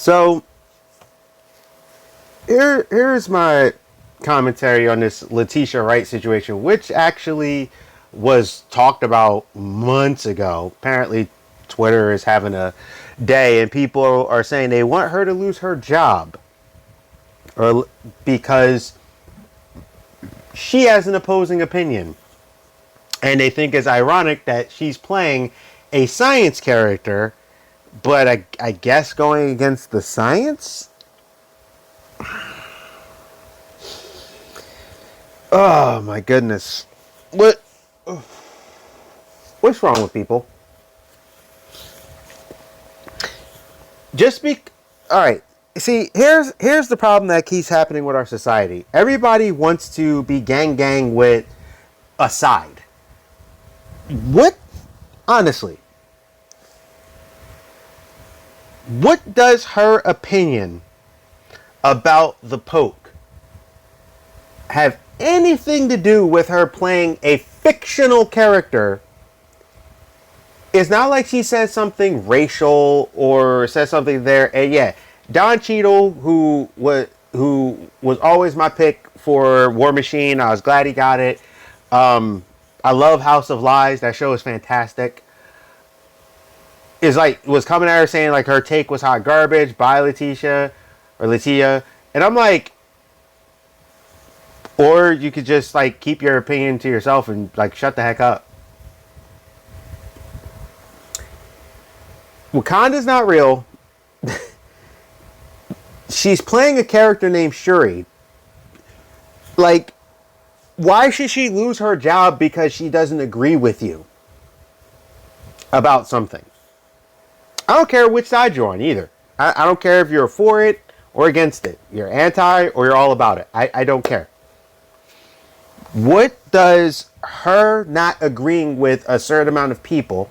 So here's my commentary on this Letitia Wright situation, which actually was talked about months ago. Apparently, Twitter is having a day, and people are saying they want her to lose her job, or because she has an opposing opinion, and they think it's ironic that she's playing a science character, but I guess going against the science. Oh my goodness. What's wrong with people? Just be all right. See, here's the problem that keeps happening with our society. Everybody wants to be gang with a side. What honestly, what does her opinion about the Poke have anything to do with her playing a fictional character? It's not like she says something racial or says something there. And yeah, Don Cheadle, who was always my pick for War Machine. I was glad he got it. I love House of Lies. That show is fantastic. Was coming at her saying like her take was hot garbage by Letitia, and I'm like, or you could just like keep your opinion to yourself and like shut the heck up. Wakanda's not real. She's playing a character named Shuri. Like, why should she lose her job because she doesn't agree with you about something? I don't care which side you're on either. I don't care if you're for it or against it. You're anti or you're all about it. I don't care. What does her not agreeing with a certain amount of people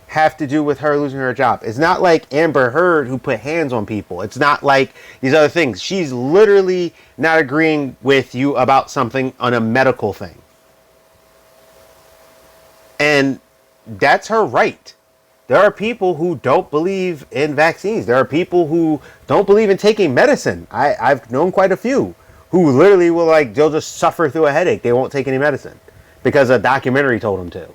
have to do with her losing her job? It's not like Amber Heard who put hands on people. It's not like these other things. She's literally not agreeing with you about something on a medical thing. And that's her right. There are people who don't believe in vaccines. There are people who don't believe in taking medicine. I've known quite a few who literally will they'll just suffer through a headache. They won't take any medicine because a documentary told them to.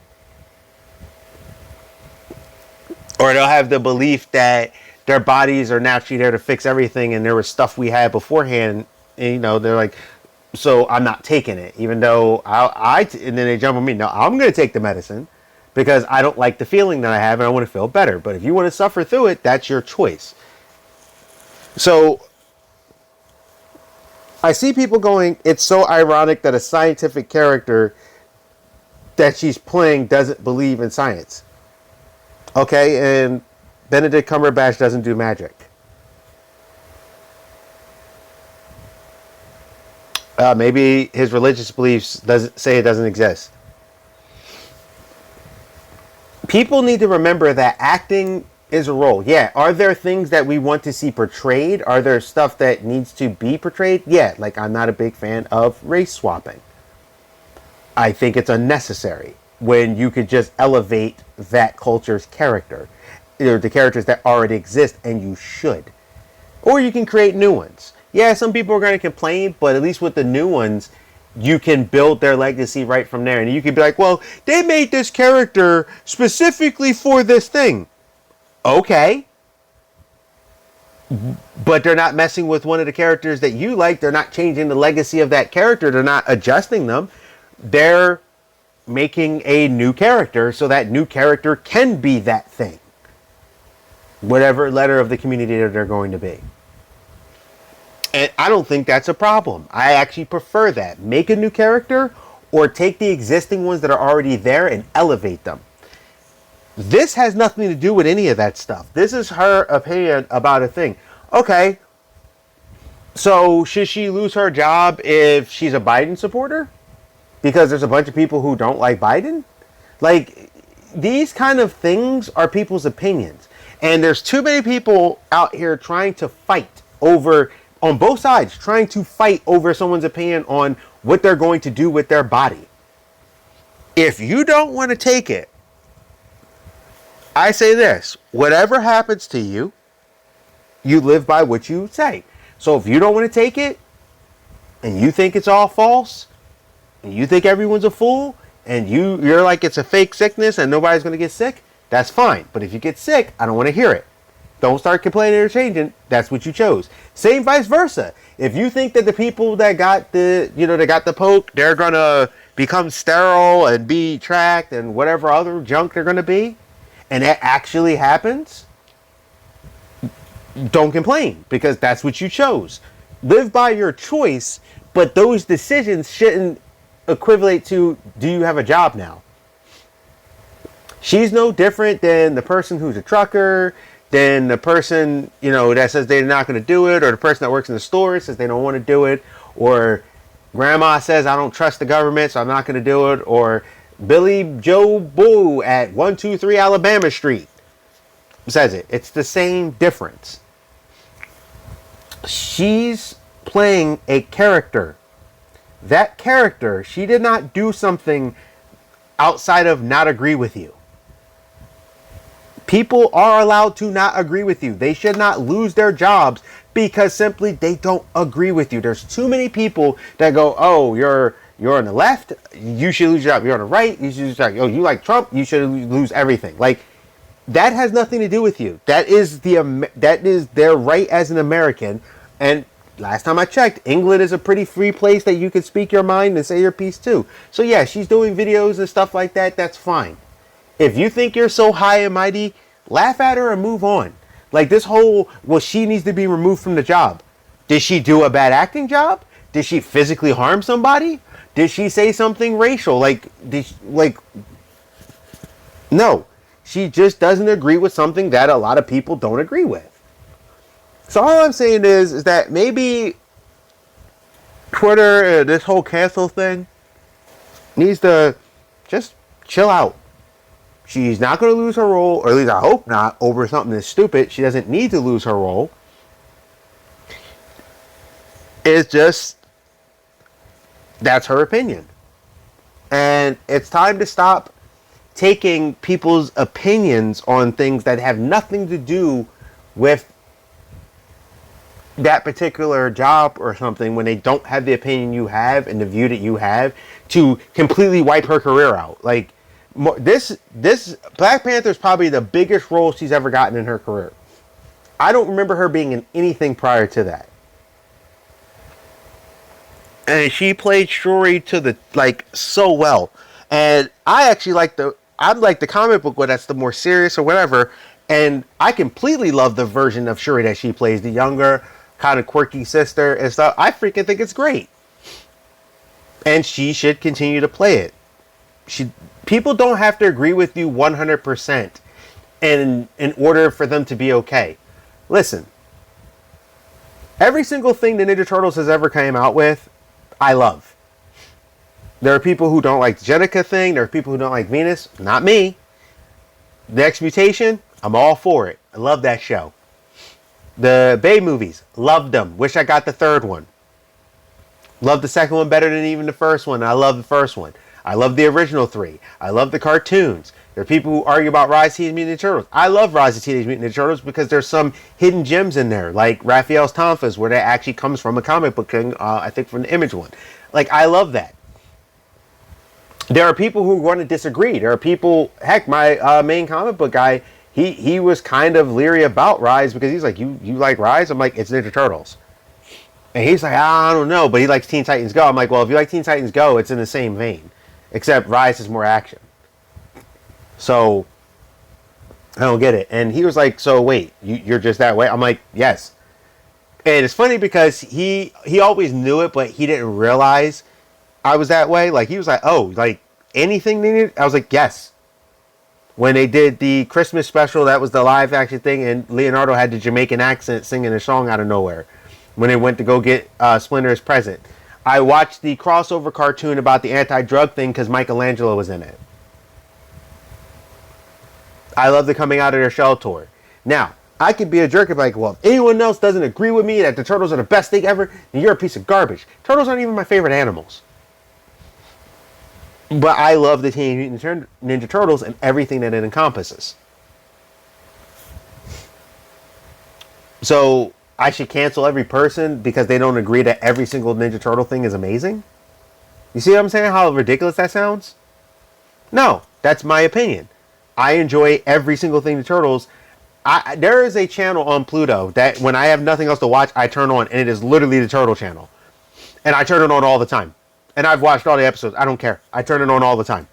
Or they'll have the belief that their bodies are naturally there to fix everything, and there was stuff we had beforehand. And, they're like, so I'm not taking it, even though and then they jump on me. No, I'm going to take the medicine because I don't like the feeling that I have, and I want to feel better. But if you want to suffer through it, that's your choice. So I see people going, it's so ironic that a scientific character that she's playing doesn't believe in science. Okay, and Benedict Cumberbatch doesn't do magic. Maybe his religious beliefs doesn't say it doesn't exist. People need to remember that acting is a role. Yeah, are there things that we want to see portrayed? Are there stuff that needs to be portrayed? Yeah, like I'm not a big fan of race swapping. I think it's unnecessary when you could just elevate that culture's character, or the characters that already exist, and you should. Or you can create new ones. Yeah, some people are going to complain, but at least with the new ones, you can build their legacy right from there. And you can be like, well, they made this character specifically for this thing. Okay. But they're not messing with one of the characters that you like. They're not changing the legacy of that character. They're not adjusting them. They're making a new character so that new character can be that thing. Whatever letter of the community they're going to be. And I don't think that's a problem. I actually prefer that. Make a new character or take the existing ones that are already there and elevate them. This has nothing to do with any of that stuff. This is her opinion about a thing. Okay. So should she lose her job if she's a Biden supporter? Because there's a bunch of people who don't like Biden? Like, these kind of things are people's opinions. And there's too many people out here trying to fight over, on both sides, trying to fight over someone's opinion on what they're going to do with their body. If you don't want to take it, I say this, whatever happens to you, You live by what you say. So if you don't want to take it, and you think it's all false, and you think everyone's a fool, and you're like it's a fake sickness and nobody's going to get sick, that's fine. But if you get sick, I don't want to hear it. Don't start complaining or changing. That's what you chose. Same vice versa. If you think that the people that got the poke, they're going to become sterile and be tracked and whatever other junk they're going to be, and that actually happens, don't complain, because that's what you chose. Live by your choice, but those decisions shouldn't equivalent to, do you have a job now? She's no different than the person who's a trucker, than the person, that says they're not going to do it, or the person that works in the store says they don't want to do it, or grandma says, I don't trust the government, so I'm not going to do it, or Billy Joe Boo at 123 Alabama Street says it. It's the same difference. She's playing a character. That character, she did not do something outside of not agree with you. People are allowed to not agree with you. They should not lose their jobs because simply they don't agree with you. There's too many people that go, oh, you're on the left, you should lose your job. You're on the right, you should lose your job. Oh, you like Trump, you should lose everything. Like, that has nothing to do with you. That is their right as an American. And last time I checked, England is a pretty free place that you can speak your mind and say your piece too. So yeah, she's doing videos and stuff like that. That's fine. If you think you're so high and mighty, laugh at her and move on. Like this whole, well, she needs to be removed from the job. Did she do a bad acting job? Did she physically harm somebody? Did she say something racial? No. She just doesn't agree with something that a lot of people don't agree with. So all I'm saying is that maybe Twitter, this whole cancel thing, needs to just chill out. She's not going to lose her role, or at least I hope not, over something that's stupid. She doesn't need to lose her role. It's just, that's her opinion. And it's time to stop taking people's opinions on things that have nothing to do with that particular job or something, when they don't have the opinion you have and the view that you have, to completely wipe her career out. Like, this Black Panther is probably the biggest role she's ever gotten in her career. I don't remember her being in anything prior to that. And she played Shuri so well. And I actually like the comic book one that's the more serious or whatever. And I completely love the version of Shuri that she plays, the younger, kind of quirky sister and stuff. I freaking think it's great. And she should continue to play it. People don't have to agree with you 100% in order for them to be okay. Listen, every single thing the Ninja Turtles has ever came out with, I love. There are people who don't like the Jenica thing. There are people who don't like Venus. Not me. The X Mutation, I'm all for it. I love that show. The Bay movies, loved them. Wish I got the third one. Love the second one better than even the first one. I love the first one. I love the original three. I love the cartoons. There are people who argue about Rise of Teenage Mutant Ninja Turtles. I love Rise of Teenage Mutant Ninja Turtles because there's some hidden gems in there, like Raphael's Tonfas, where that actually comes from a comic book thing, I think from the Image one. Like, I love that. There are people who want to disagree. There are people, heck, my main comic book guy, he was kind of leery about Rise because he's like, you like Rise? I'm like, it's Ninja Turtles. And he's like, I don't know, but he likes Teen Titans Go. I'm like, well, if you like Teen Titans Go, it's in the same vein. Except Rise is more action. So, I don't get it. And he was like, so wait, you're just that way? I'm like, yes. And it's funny because he always knew it, but he didn't realize I was that way. Like, he was like, oh, like, anything needed? I was like, yes. When they did the Christmas special, that was the live action thing, and Leonardo had the Jamaican accent singing a song out of nowhere when they went to go get Splinter's present. I watched the crossover cartoon about the anti-drug thing because Michelangelo was in it. I love the Coming Out of Their Shell tour. Now, I could be a jerk and be like, well, if anyone else doesn't agree with me that the Turtles are the best thing ever, then you're a piece of garbage. Turtles aren't even my favorite animals. But I love the Teenage Mutant Ninja Turtles and everything that it encompasses. So I should cancel every person because they don't agree that every single Ninja Turtle thing is amazing? You see what I'm saying? How ridiculous that sounds? No, that's my opinion. I enjoy every single thing the Turtles. There is a channel on Pluto that when I have nothing else to watch, I turn on, and it is literally the Turtle channel. And I turn it on all the time. And I've watched all the episodes. I don't care. I turn it on all the time.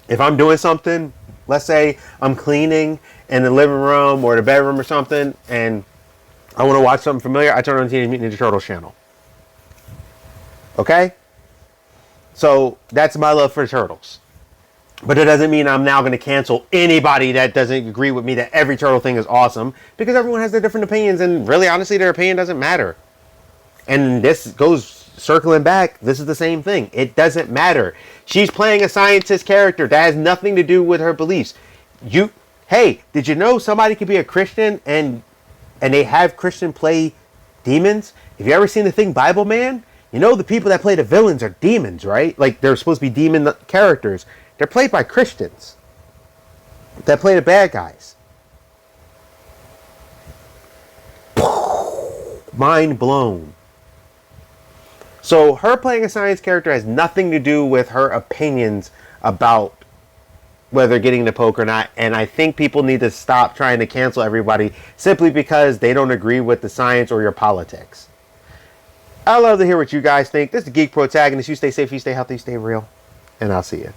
If I'm doing something, let's say I'm cleaning in the living room or the bedroom or something, and I want to watch something familiar, I turn on the Teenage Mutant Ninja Turtles channel. Okay? So that's my love for the Turtles. But it doesn't mean I'm now going to cancel anybody that doesn't agree with me that every Turtle thing is awesome, because everyone has their different opinions, and really, honestly, their opinion doesn't matter. And this goes circling back. This is the same thing. It doesn't matter. She's playing a scientist character that has nothing to do with her beliefs. Hey, did you know somebody could be a Christian and they have Christian play demons? Have you ever seen the thing Bible Man? You know the people that play the villains are demons, right? Like they're supposed to be demon characters. They're played by Christians that play the bad guys. Mind blown. So her playing a science character has nothing to do with her opinions about whether getting the poke or not. And I think people need to stop trying to cancel everybody simply because they don't agree with the science or your politics. I'd love to hear what you guys think. This is the Geek Protagonist. You stay safe, you stay healthy, you stay real. And I'll see you.